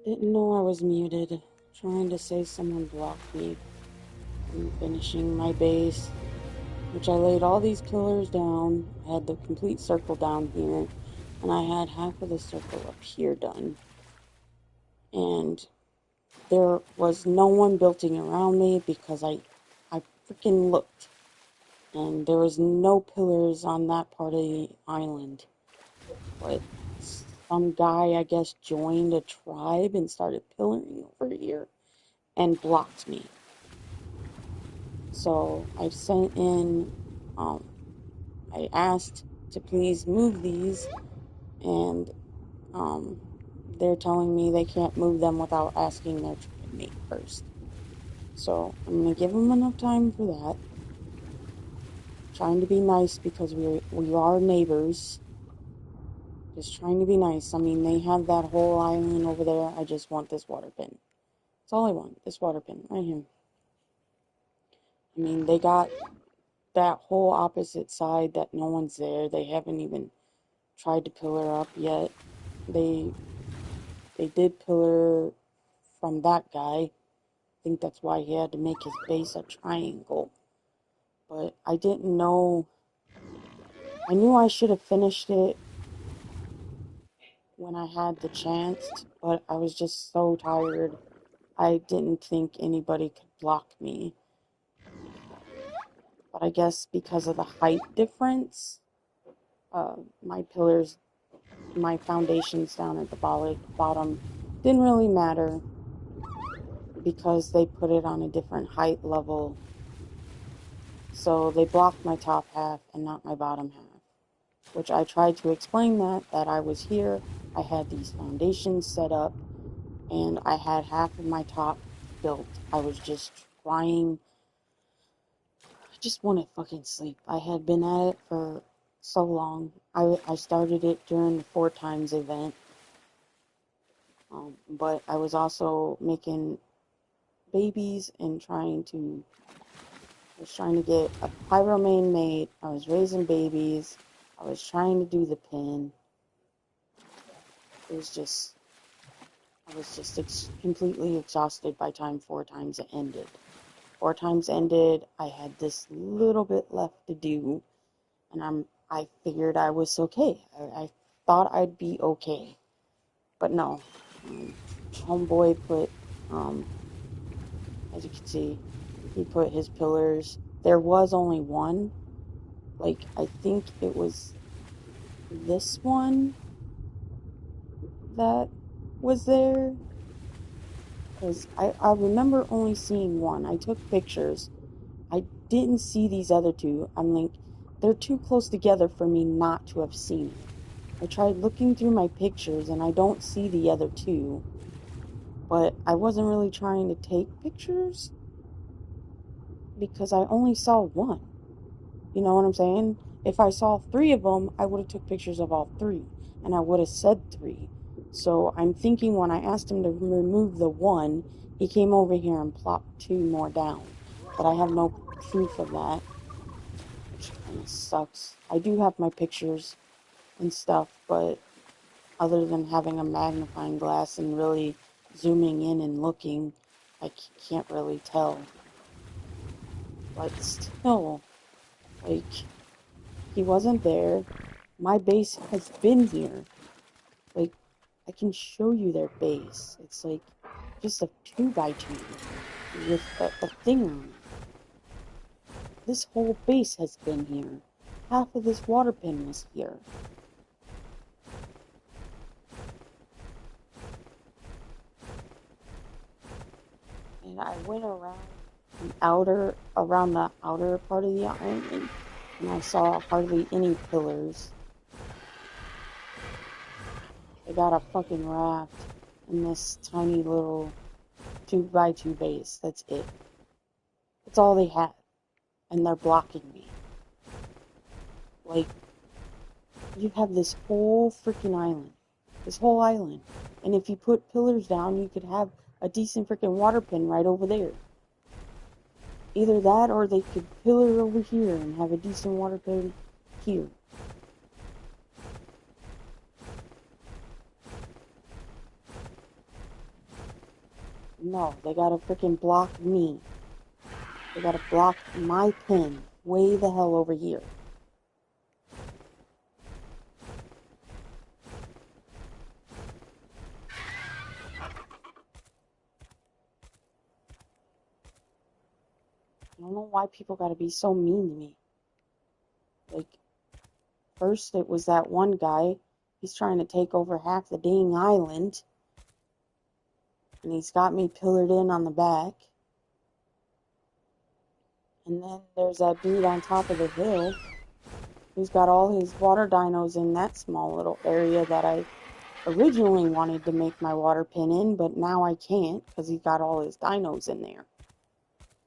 Didn't know I was muted. Trying to say someone blocked me from finishing my base, which I laid all these pillars down. I had the complete circle down here, and I had half of the circle up here done. And there was no one building around me because I freaking looked, and there was no pillars on that part of the island. But some guy, I guess, joined a tribe and started pillaring over here and blocked me. So I sent in, um, I asked to please move these, and um, they're telling me they can't move them without asking their tribe mate first. So I'm gonna give them enough time for that. Trying to be nice because we are neighbors. Just trying to be nice. I mean, they have that whole island over there. I just want this water pin. That's all I want. This water pin right here. I mean, they got that whole opposite side that no one's there. They haven't even tried to pillar up yet. They did pillar from that guy. I think that's why he had to make his base a triangle. But I didn't know. I knew I should have finished it when I had the chance, but I was just so tired. I didn't think anybody could block me. But I guess because of the height difference, my pillars, my foundations down at the bottom didn't really matter because they put it on a different height level. So they blocked my top half and not my bottom half, which I tried to explain that I was here, I had these foundations set up, and I had half of my top built. I was just trying. I just wanted fucking sleep. I had been at it for so long. I started it during the 4 times event, but I was also making babies and I was trying to get a pyromane made. I was raising babies. I was trying to do the pin. It was just, I was just completely exhausted by time 4 times it ended. 4 times ended. I had this little bit left to do, and I figured I was okay. I thought I'd be okay, but no. Homeboy put, um, as you can see, he put his pillars. There was only one. Like, I think it was this one that was there. Because I remember only seeing one. I took pictures. I didn't see these other two. I'm like, they're too close together for me not to have seen it. I tried looking through my pictures and I don't see the other two. But I wasn't really trying to take pictures because I only saw one. You know what I'm saying? If I saw 3 of them, I would have took pictures of all 3, and I would have said 3. So I'm thinking when I asked him to remove the one, he came over here and plopped 2 more down. But I have no proof of that, which kind of sucks. I do have my pictures and stuff, but other than having a magnifying glass and really zooming in and looking, I can't really tell. But still, like, he wasn't there. My base has been here. Like, I can show you their base. It's like just a 2x2 with a thing on it. This whole base has been here. Half of this water pin was here. And I went around the outer part of the island, and I saw hardly any pillars. They got a fucking raft in this tiny little 2x2 base. That's it. That's all they had. And they're blocking me. Like, you have this whole freaking island. This whole island. And if you put pillars down, you could have a decent freaking water pin right over there. Either that or they could pillar over here and have a decent water pin here. No, they gotta freaking block me. They gotta block my pin way the hell over here. I don't know why people gotta be so mean to me. Like, first it was that one guy. He's trying to take over half the dang island. And he's got me pillared in on the back. And then there's that dude on top of the hill who's got all his water dinos in that small little area that I originally wanted to make my water pin in, but now I can't because he's got all his dinos in there.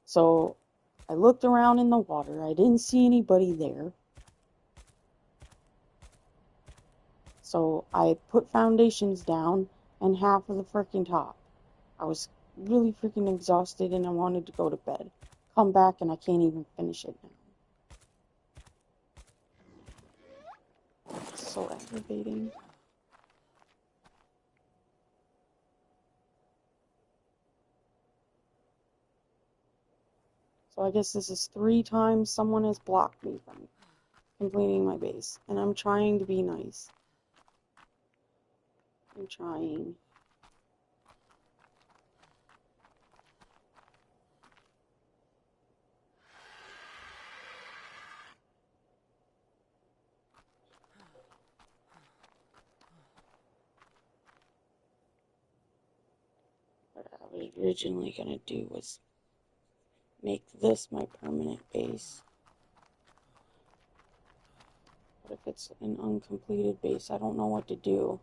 So I looked around in the water. I didn't see anybody there. So I put foundations down and half of the freaking top. I was really freaking exhausted and I wanted to go to bed. Come back and I can't even finish it now. It's so aggravating. So I guess this is 3 times someone has blocked me from completing my base. And I'm trying to be nice. I'm trying. What I was originally going to do was make this my permanent base. But if it's an uncompleted base, I don't know what to do.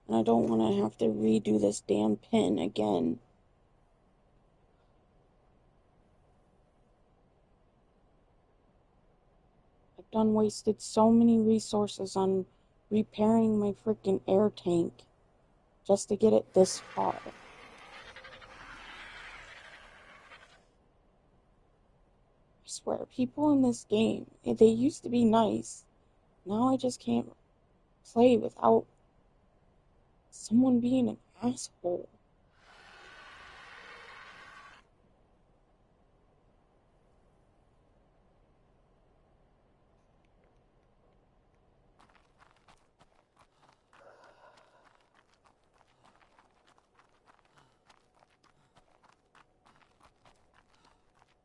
And I don't want to have to redo this damn pin again. I've done wasted so many resources on repairing my freaking air tank just to get it this far. I swear, people in this game, they used to be nice. Now I just can't play without someone being an asshole.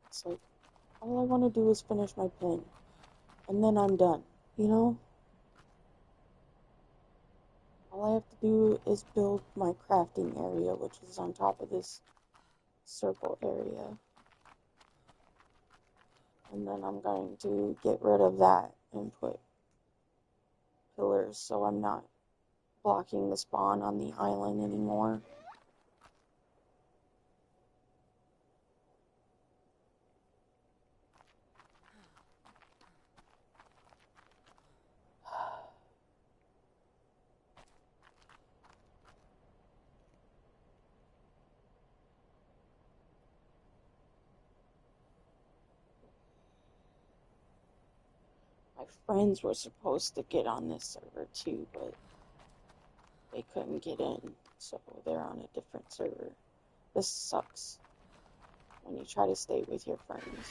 It's like, all I want to do is finish my pin. And then I'm done, you know? All I have to do is build my crafting area, which is on top of this circle area. And then I'm going to get rid of that and put pillars so I'm not blocking the spawn on the island anymore. My friends were supposed to get on this server too, but they couldn't get in, so they're on a different server. This sucks when you try to stay with your friends.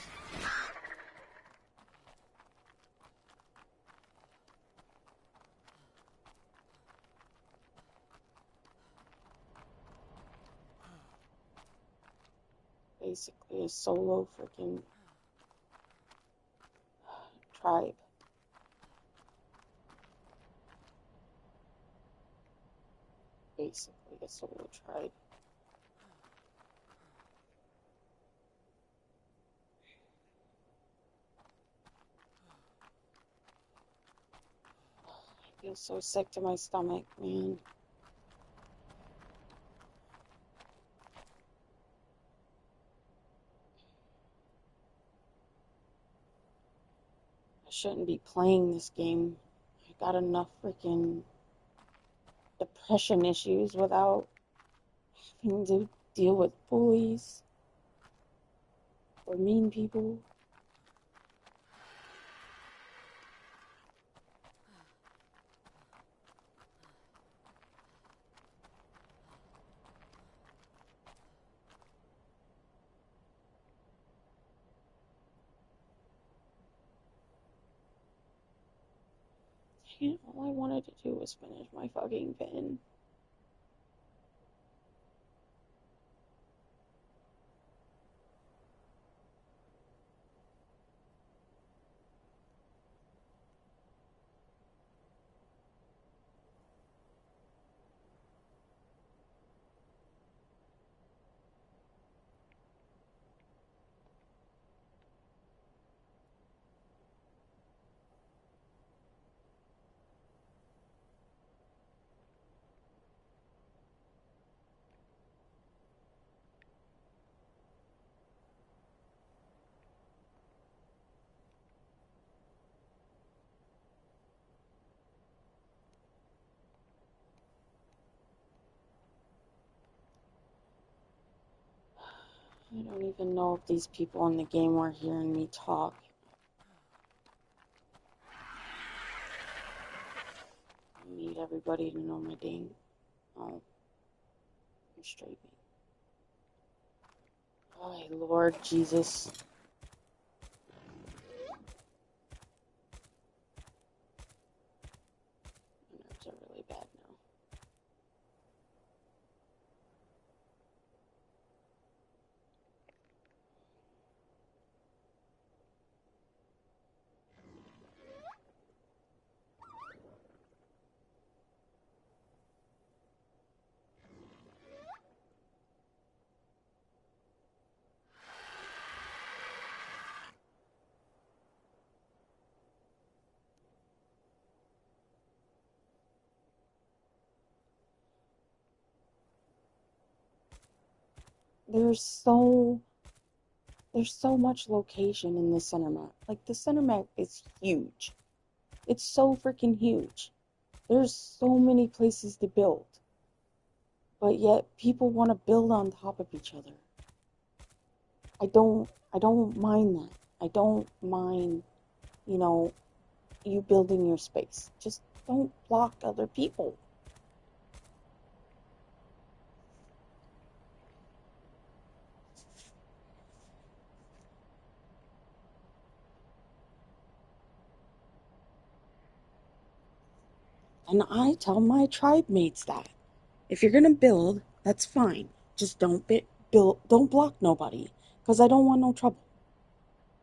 Basically a solo freaking tribe. Basically a solo tribe. I feel so sick to my stomach, man. I shouldn't be playing this game. I got enough freaking depression issues without having to deal with bullies or mean people. All I wanted to do was finish my fucking pin. I don't even know if these people in the game were hearing me talk. I need everybody to know my dang. Oh, I'm straight. Oh, Lord Jesus. My nerves are really bad now. There's so much location in the center map. Like, the center map is huge. It's so freaking huge. There's so many places to build. But yet people want to build on top of each other. I don't mind that. I don't mind, you building your space. Just don't block other people. And I tell my tribe mates that if you're gonna build, that's fine. Just don't don't block nobody, because I don't want no trouble.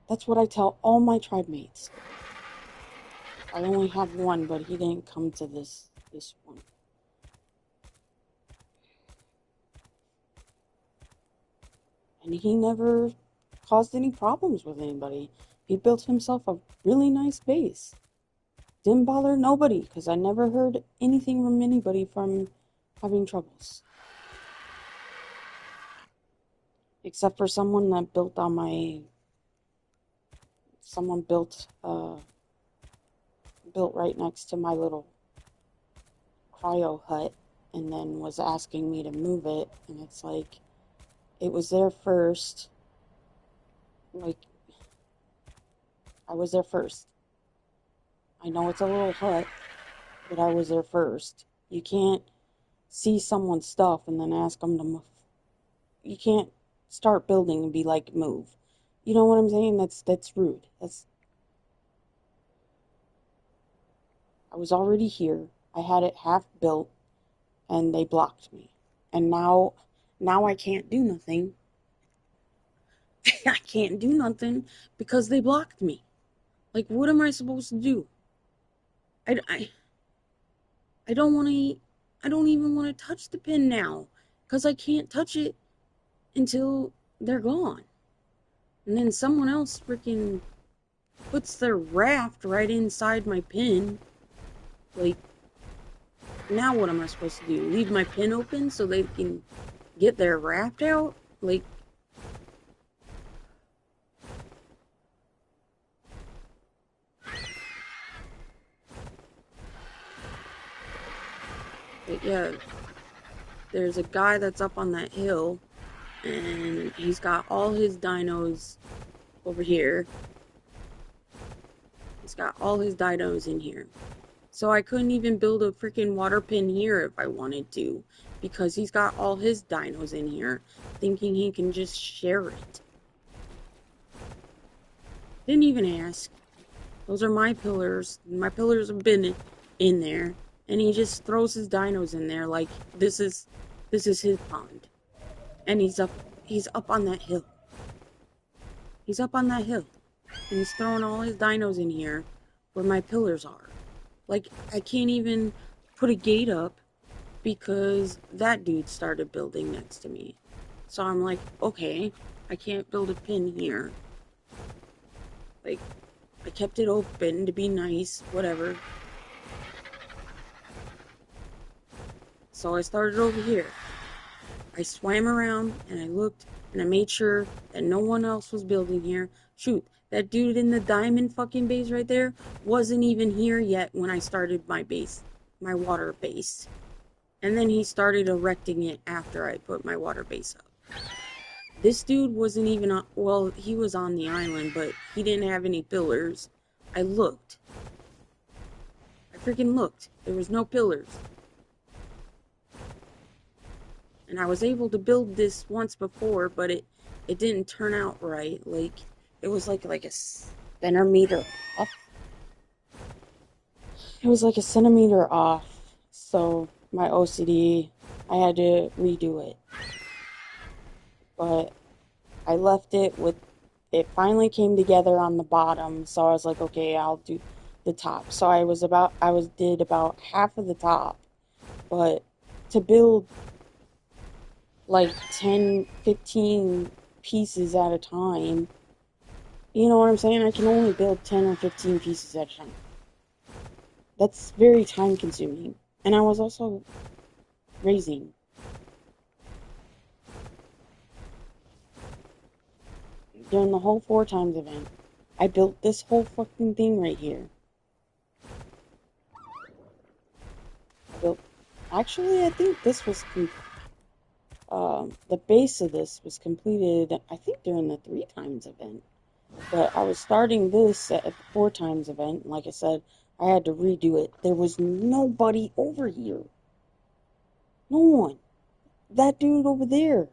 That's what I tell all my tribe mates. I only have one, but he didn't come to this one. And he never caused any problems with anybody. He built himself a really nice base. Didn't bother nobody, because I never heard anything from anybody from having troubles. Except for someone that built on my... Someone built right next to my little cryo hut, and then was asking me to move it, and it's like, it was there first. Like, I was there first. I know it's a little hut, but I was there first. You can't see someone's stuff and then ask them to move. You can't start building and be like, move. You know what I'm saying? That's rude. I was already here. I had it half built, and they blocked me. And now I can't do nothing. I can't do nothing because they blocked me. Like, what am I supposed to do? I don't want to. I don't even want to touch the pin now, because I can't touch it until they're gone. And then someone else freaking puts their raft right inside my pin. Like, now what am I supposed to do? Leave my pin open so they can get their raft out? Like, but yeah, there's a guy that's up on that hill, and he's got all his dinos over here. He's got all his dinos in here. So I couldn't even build a freaking water pin here if I wanted to, because he's got all his dinos in here, thinking he can just share it. Didn't even ask. Those are my pillars. My pillars have been in there, and he just throws his dinos in there like this is his pond. And he's up on that hill. He's up on that hill. And he's throwing all his dinos in here where my pillars are. Like, I can't even put a gate up because that dude started building next to me. So I'm like, okay, I can't build a pin here. Like, I kept it open to be nice, whatever. So I started over here. I swam around and I looked and I made sure that no one else was building here. Shoot, that dude in the diamond fucking base right there wasn't even here yet when I started my base, my water base. And then he started erecting it after I put my water base up. This dude wasn't even on, well, he was on the island, but he didn't have any pillars. I looked. I freaking looked. There was no pillars. And I was able to build this once before, but it didn't turn out right. Like, it was like a centimeter off. It was like a centimeter off. So my OCD, I had to redo it. But I left it with, it finally came together on the bottom. So I was like, okay, I'll do the top. So did about half of the top. But to build like 10, 15 pieces at a time. You know what I'm saying? I can only build 10 or 15 pieces at a time. That's very time consuming. And I was also raising. During the whole 4x event, I built this whole fucking thing right here. Actually, I think this was the base of this was completed, I think, during the 3x event. But I was starting this at the 4x event. Like I said, I had to redo it. There was nobody over here. No one. That dude over there.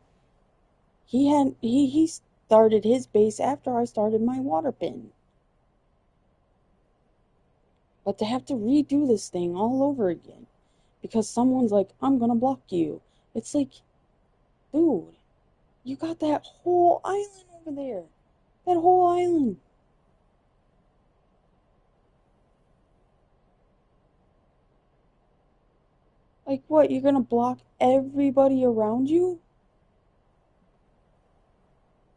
He started his base after I started my water pin. But to have to redo this thing all over again because someone's like, I'm gonna block you. It's like, dude, you got that whole island over there. That whole island. Like, what? You're gonna block everybody around you?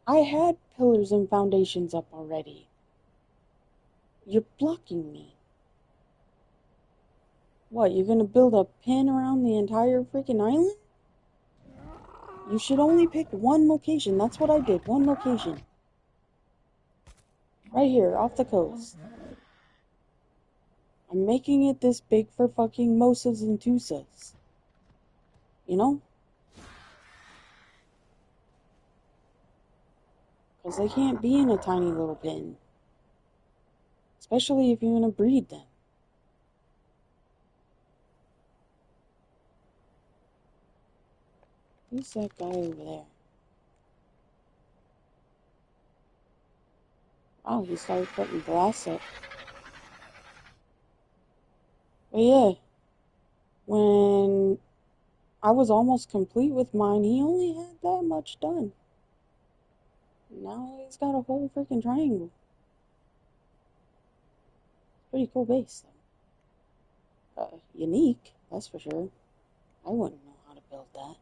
I had pillars and foundations up already. You're blocking me. What? You're gonna build a pin around the entire freaking island? You should only pick one location. That's what I did. One location. Right here, off the coast. I'm making it this big for fucking Mosas and Tusas. You know? Because they can't be in a tiny little pin. Especially if you're gonna breed them. Who's that guy over there? Oh, he started putting glass up. But yeah, when I was almost complete with mine, he only had that much done. Now he's got a whole freaking triangle. Pretty cool base, though. Unique, that's for sure. I wouldn't know how to build that.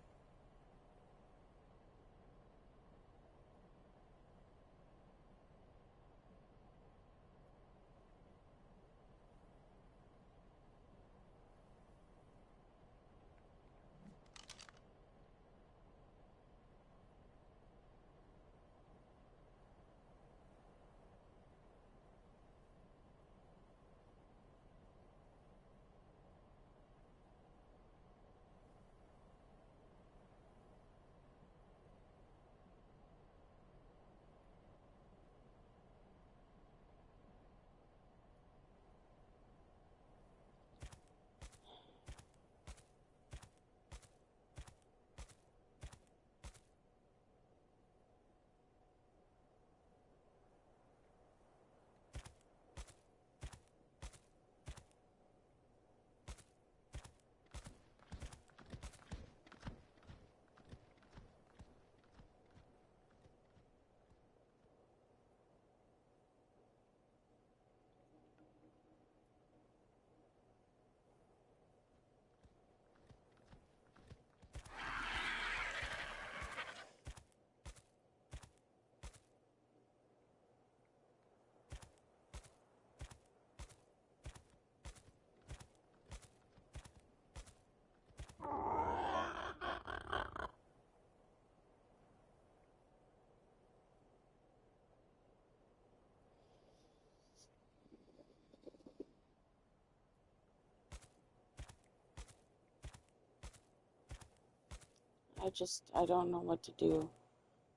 I don't know what to do.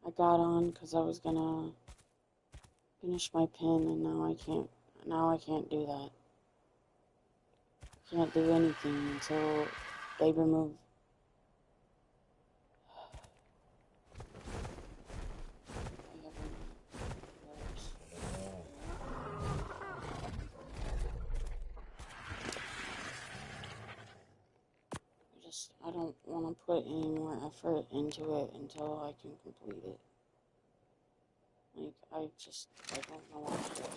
I got on because I was gonna finish my pin, and now I can't do that. Can't do anything until they remove. I don't want to put any more effort into it until I can complete it. Like, I don't know what to do. I really don't know what to do.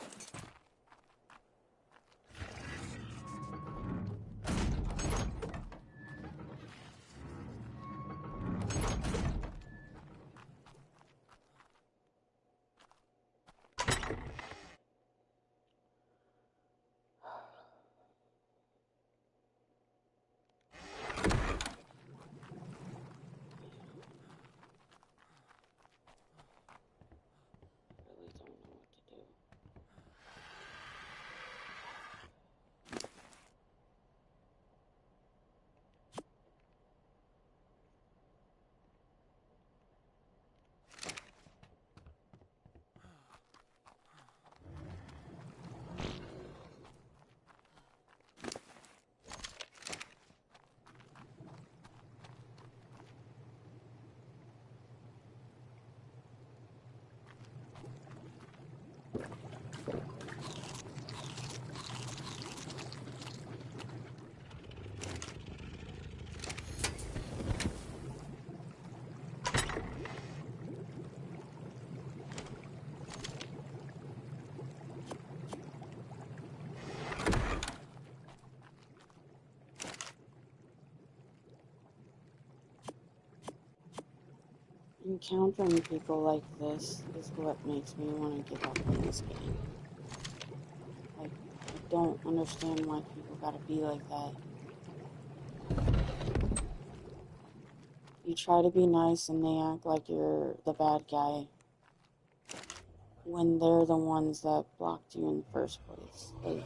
Encountering people like this is what makes me want to give up on this game. Like, I don't understand why people gotta be like that. You try to be nice and they act like you're the bad guy when they're the ones that blocked you in the first place. Like,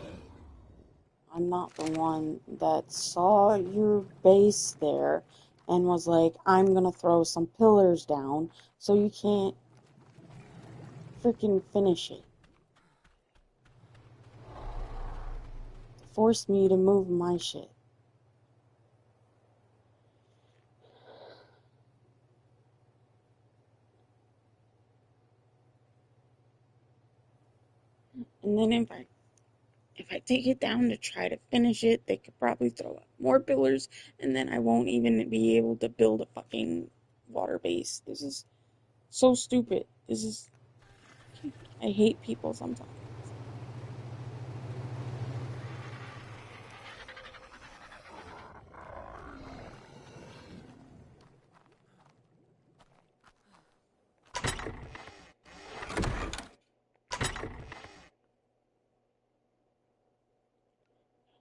I'm not the one that saw your base there and was like, I'm gonna throw some pillars down so you can't freaking finish it. Forced me to move my shit. And then if I take it down to try to finish it, they could probably throw up more pillars, and then I won't even be able to build a fucking water base. This is so stupid. I hate people sometimes.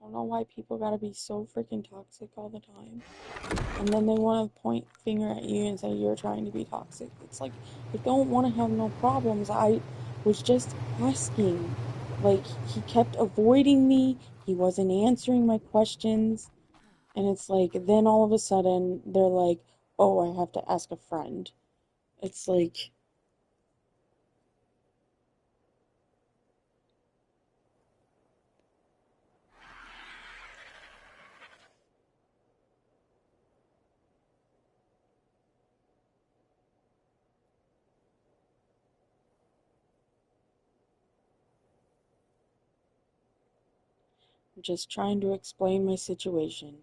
I don't know why people gotta be so freaking toxic all the time. And then they want to point finger at you and say you're trying to be toxic. It's like, I don't want to have no problems. I was just asking. Like, he kept avoiding me. He wasn't answering my questions. And it's like, then all of a sudden, they're like, oh, I have to ask a friend. It's like, I'm just trying to explain my situation.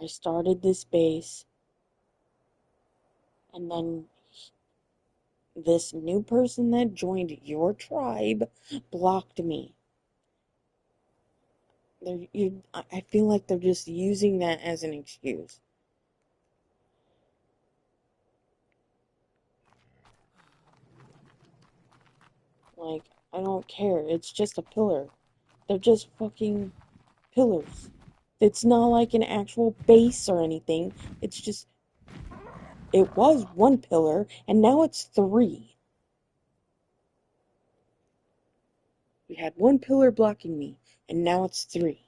I started this base, and then this new person that joined your tribe blocked me. I feel like they're just using that as an excuse. Like, I don't care. It's just a pillar. They're just fucking pillars. It's not like an actual base or anything. It's just, it was one pillar, and now it's three. We had one pillar blocking me, and now it's three.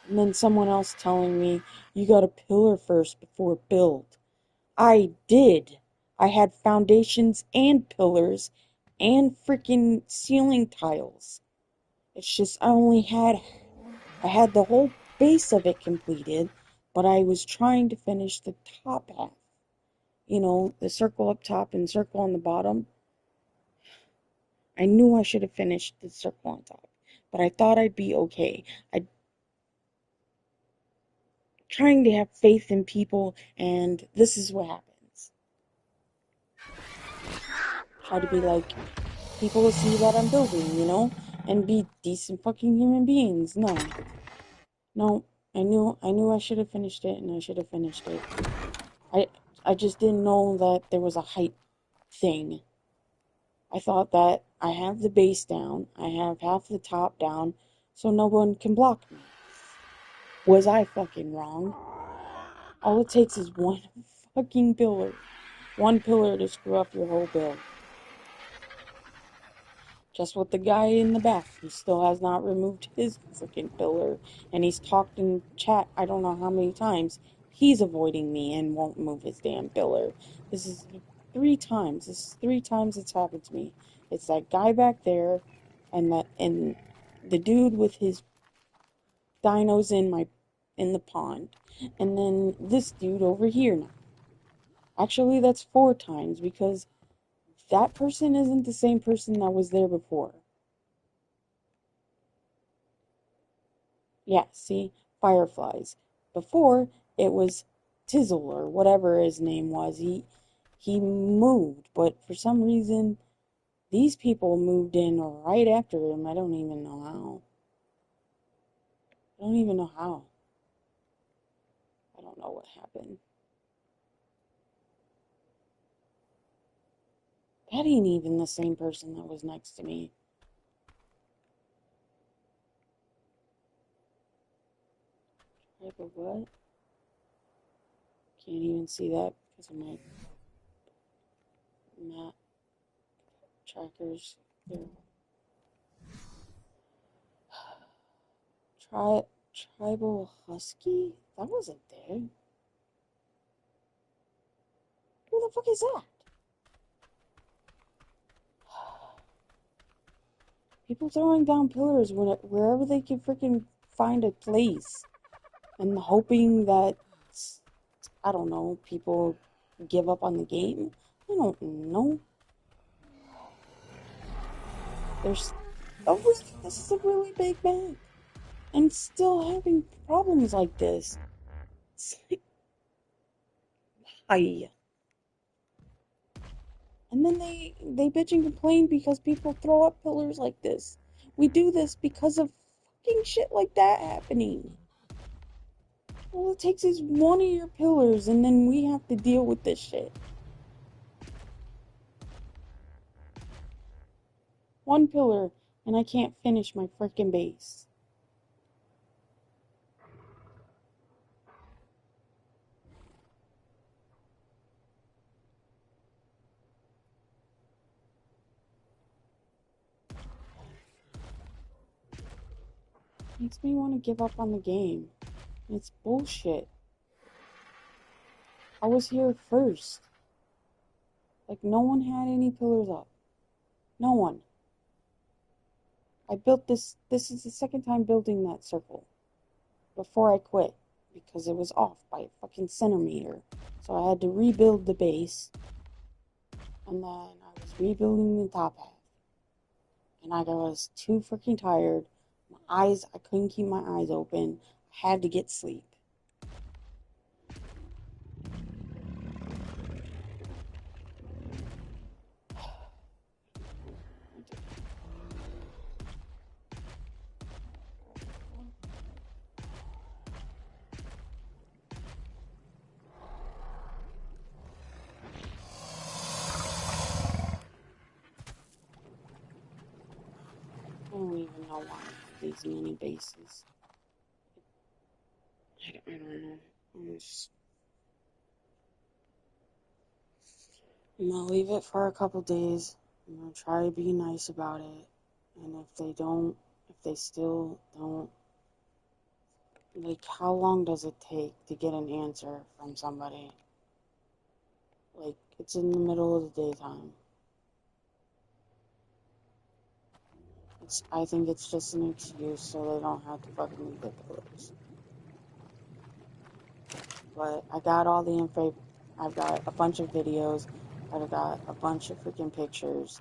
And then someone else telling me, you gotta pillar first before build. I did. I had foundations and pillars and freaking ceiling tiles. It's just I had the whole base of it completed, but I was trying to finish the top half. You know, the circle up top and circle on the bottom. I knew I should have finished the circle on top, but I thought I'd be okay. I trying to have faith in people, and this is what happens. Try to be like, people will see that I'm building, and be decent fucking human beings. No, no, I knew I should have finished it, and I should have finished it. I, I just didn't know that there was a height thing. I thought that I have the base down, I have half the top down, so no one can block me. Was I fucking wrong? All it takes is one fucking pillar. One pillar to screw up your whole build. Just with the guy in the back. He still has not removed his freaking pillar. And he's talked in chat I don't know how many times. He's avoiding me and won't move his damn pillar. This is 3 times. This is 3 times it's happened to me. It's that guy back there and the dude with his dinos in the pond. And then this dude over here now. Actually, that's 4 times because that person isn't the same person that was there before. Yeah, see? Fireflies. Before, it was Tizzle or whatever his name was. He moved, but for some reason, these people moved in right after him. I don't even know how. I don't even know how. I don't know what happened. That ain't even the same person that was next to me. Type of what? Can't even see that because of my map trackers. There. Tribal Husky? That wasn't there. Who the fuck is that? People throwing down pillars wherever they can freaking find a place and hoping that, I don't know, people give up on the game. I don't know. There's. Oh, this is a really big map. And still having problems like this. It's like, why? And then they bitch and complain because people throw up pillars like this. We do this because of fucking shit like that happening. All it takes is one of your pillars, and then we have to deal with this shit. One pillar, and I can't finish my freaking base. Makes me want to give up on the game. It's bullshit. I was here first. Like, no one had any pillars up. No one. I built this. This is the second time building that circle. Before I quit. Because it was off by a fucking centimeter. So I had to rebuild the base. And then I was rebuilding the top half. And I was too freaking tired. I couldn't keep my eyes open. I had to get sleep. I don't even know why I have these mini bases. I don't know. I'm gonna leave it for a couple days. I'm gonna try to be nice about it. And if they still don't Like, how long does it take to get an answer from somebody? Like, it's in the middle of the daytime. I think it's just an excuse so they don't have to fucking leave their pillows. But I got all the info. I've got a bunch of videos. I've got a bunch of freaking pictures.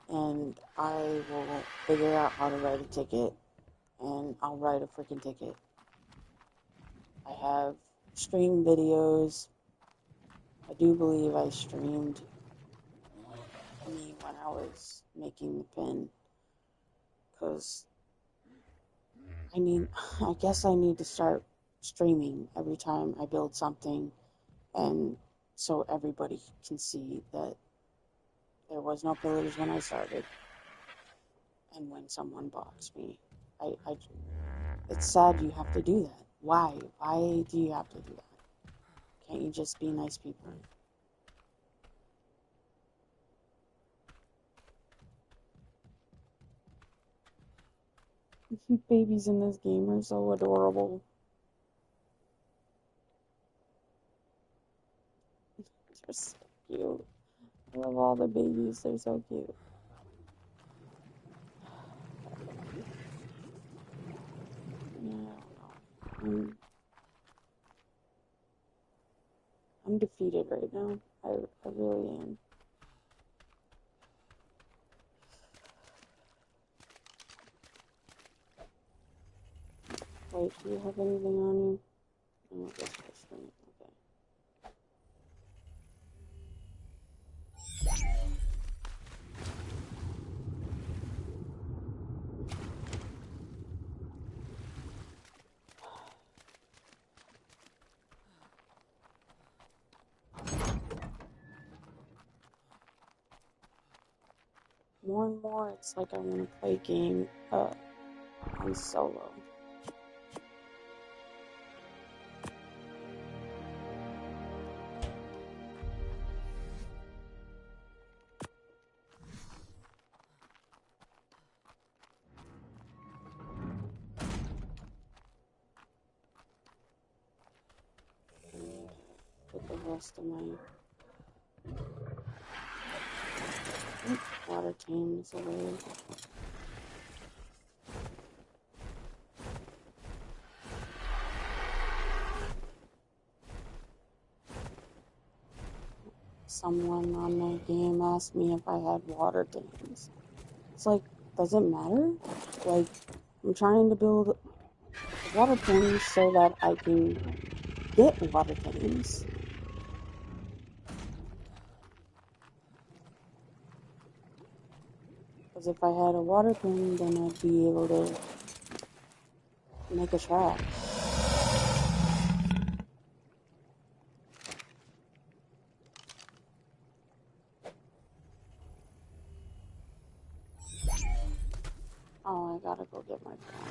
And I will figure out how to write a ticket. And I'll write a freaking ticket. I have streamed videos. I do believe I streamed me when I was making the pin. Because I guess I need to start streaming every time I build something, and so everybody can see that there was no pillars when I started, and when someone boxed me. It's sad you have to do that. Why? Why do you have to do that? Can't you just be nice people? Babies in this game are so adorable. They're so cute. I love all the babies. They're so cute. Yeah, I don't know. I'm defeated right now. I really am. Wait, do you have anything on you? Oh, I guess that's right. Okay. More and more, it's like I want to play a game on solo. Put the rest of my water tames away. Someone on my game asked me if I had water tames. It's like, does it matter? Like, I'm trying to build water tames so that I can get water tames. Because if I had a water tame, then I'd be able to make a trap. Oh, I gotta go get my phone.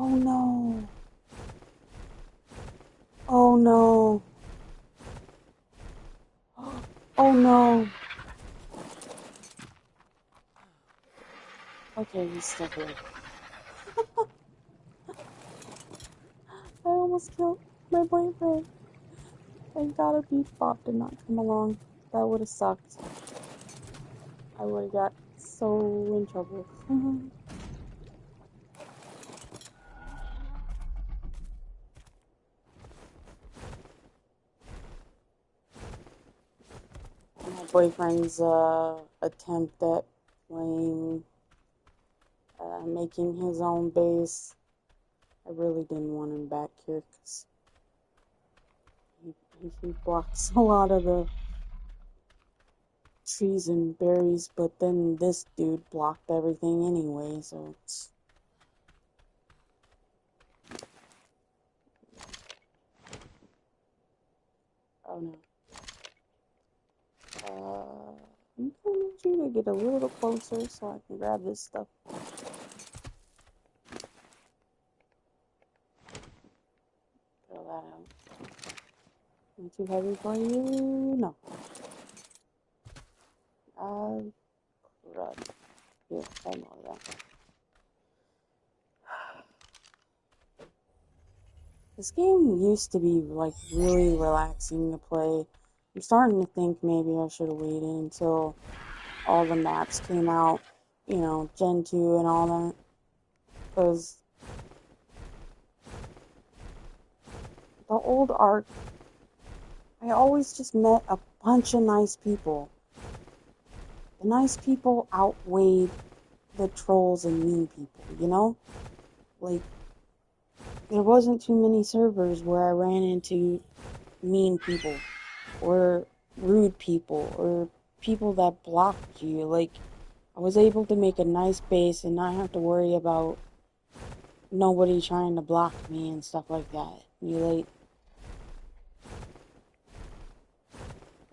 Oh no. Oh no. Oh no. Okay, he's still here. I almost killed my boyfriend. Thank God a beef bop did not come along. That would have sucked. I would have got so in trouble. My boyfriend's attempt at playing, making his own base. I really didn't want him back here because he blocks a lot of the trees and berries, but then this dude blocked everything anyway, so it's... Oh no. I'm gonna need you to get a little closer so I can grab this stuff. Throw that out. Not too heavy for you? No. Crud. Here, I know that. This game used to be like really relaxing to play. I'm starting to think maybe I should have waited until all the maps came out, you know, Gen 2 and all that. Because the old Ark, I always just met a bunch of nice people. The nice people outweighed the trolls and mean people, you know? Like, there wasn't too many servers where I ran into mean people, or rude people, or people that blocked you. Like, I was able to make a nice base and not have to worry about nobody trying to block me and stuff like that. Like,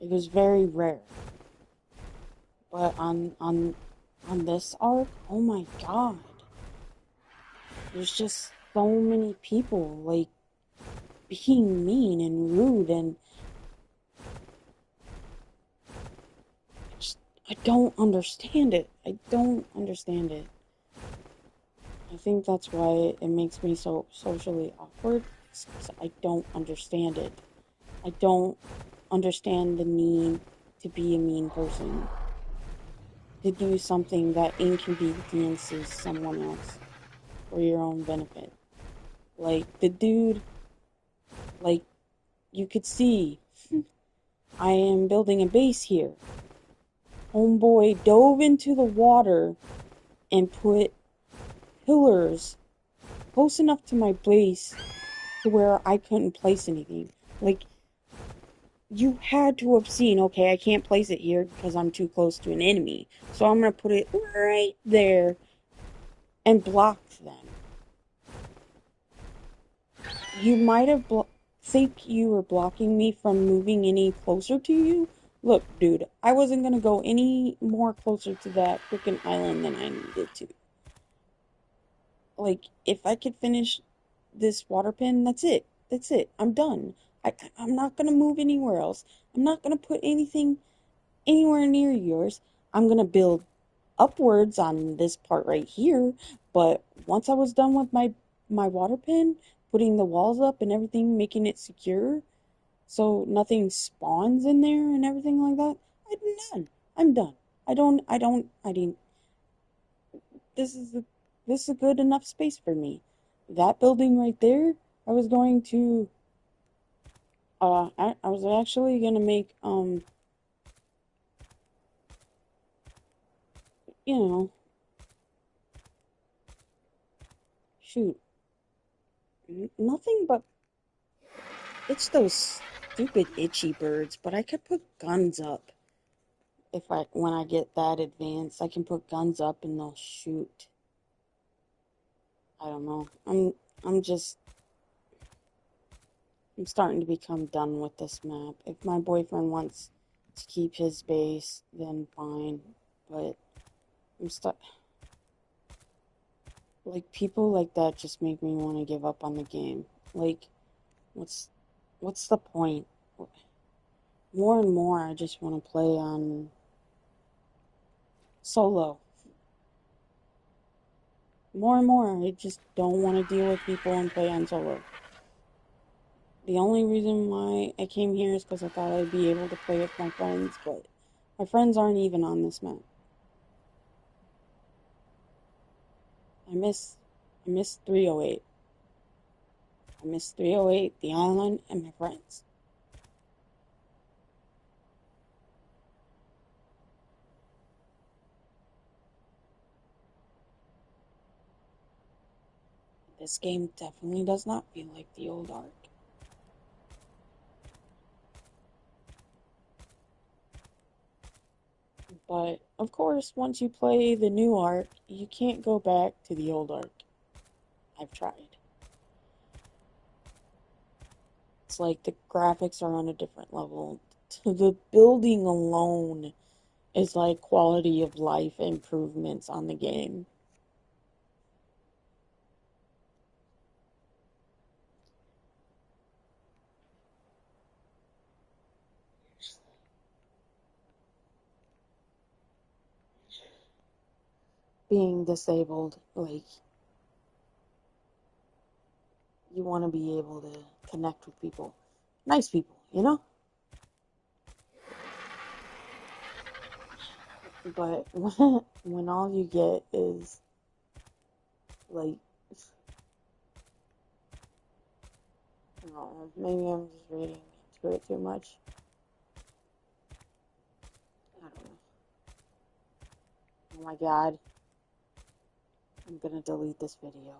it was very rare. But on this Ark, oh my god. There's just so many people, like, being mean and rude, and I don't understand it. I don't understand it. I think that's why it makes me so socially awkward. I don't understand it. I don't understand the need to be a mean person, to do something that inconveniences someone else for your own benefit. Like, the dude, like, you could see, I am building a base here. Homeboy dove into the water and put pillars close enough to my base to where I couldn't place anything. Like, you had to have seen, okay, I can't place it here because I'm too close to an enemy. So I'm going to put it right there and block them. You might have think you were blocking me from moving any closer to you. Look, dude, I wasn't going to go any more closer to that freaking island than I needed to. Like, if I could finish this water pen, that's it. That's it. I'm done. I'm not going to move anywhere else. I'm not going to put anything anywhere near yours. I'm going to build upwards on this part right here. But once I was done with my water pen, putting the walls up and everything, making it secure so nothing spawns in there and everything like that, I'm done. I'm done. I didn't, this is a good enough space for me. That building right there, I was going to, I was actually gonna make, you know, shoot, nothing but, it's those stupid itchy birds, but I could put guns up. When I get that advanced, I can put guns up and they'll shoot. I don't know. I'm starting to become done with this map. If my boyfriend wants to keep his base, then fine. But I'm stuck. Like, people like that just make me want to give up on the game. Like, what's the point? More and more, I just want to play on solo. More and more, I just don't want to deal with people and play on solo. The only reason why I came here is because I thought I'd be able to play with my friends, but my friends aren't even on this map. I miss 308. I miss 308, the island, and my friends. This game definitely does not feel like the old Ark. But, of course, once you play the new Ark, you can't go back to the old Ark. I've tried. It's like the graphics are on a different level. The building alone is like quality of life improvements on the game. Being disabled, like, you want to be able to connect with people. Nice people, you know? But when all you get is, like, I don't know, maybe I'm just reading into it too much. I don't know. Oh my god. I'm gonna delete this video.